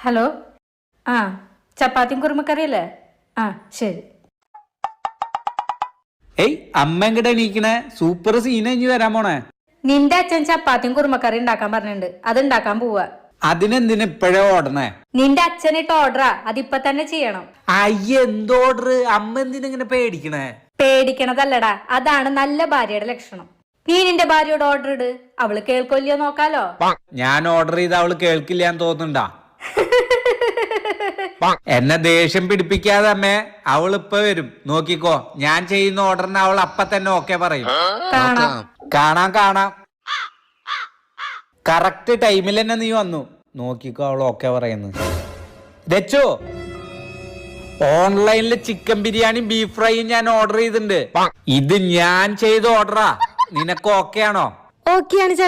Hello, ആ ചപ്പാത്തിയും കുറുമക്കറിയല്ലേ? ആ ശരി. ഏയ് അമ്മ എങ്ങടെ എണീക്കണേ? സൂപ്പർ സീന ഇനി വരാൻ പോണേ. നിന്റെ അച്ഛൻ ചപ്പാത്തിയും കുറുമക്കറി ഉണ്ടാക്കാൻ പറഞ്ഞിട്ടുണ്ട്, അത് ഉണ്ടാക്കാൻ പോവാ. അതിനെന്തിനാ ഇപ്പഴേ ഓടണേ? നിന്റെ അച്ഛനിട്ട് ഓർഡറാ, അതിപ്പൊ തന്നെ ചെയ്യണം. അയ്യ, എന്ത് ഓർഡർ? അമ്മ എന്തിനാ ഇങ്ങനെ പേടിക്കണേ? പേടിക്കണതല്ലടാ, അതാണ് നല്ല ഭാര്യയുടെ ലക്ഷണം. നീ നിന്റെ ഭാര്യയോട് ഓർഡർ ഇട്, അവള് കേൾക്കൊല്ലയോ നോക്കാലോ. ഞാൻ ഓർഡർ ചെയ്ത അവള് കേൾക്കില്ലാന്ന് തോന്നുന്നുണ്ടാ? എന്നെ ദേഷ്യം പിടിപ്പിക്കാതെ അമ്മേ, അവളിപ്പ വരും, നോക്കിക്കോ. ഞാൻ ചെയ്യുന്ന ഓർഡറിന് അവൾ അപ്പ തന്നെ ഓക്കെ പറയും. കാണാം കാണാം. കറക്റ്റ് ടൈമിൽ തന്നെ നീ വന്നു, നോക്കിക്കോ അവൾ ഓക്കെ പറയുന്നു. രച്ചോ, ഓൺലൈനില് ചിക്കൻ ബിരിയാണി ബീഫ് ഫ്രൈയും ഞാൻ ഓർഡർ ചെയ്തിട്ടുണ്ട്. ഇത് ഞാൻ ചെയ്ത ഓർഡറാ, നിനക്ക് ഓക്കെ ആണോ? ഓക്കെയാണ് ചേട്ടാ.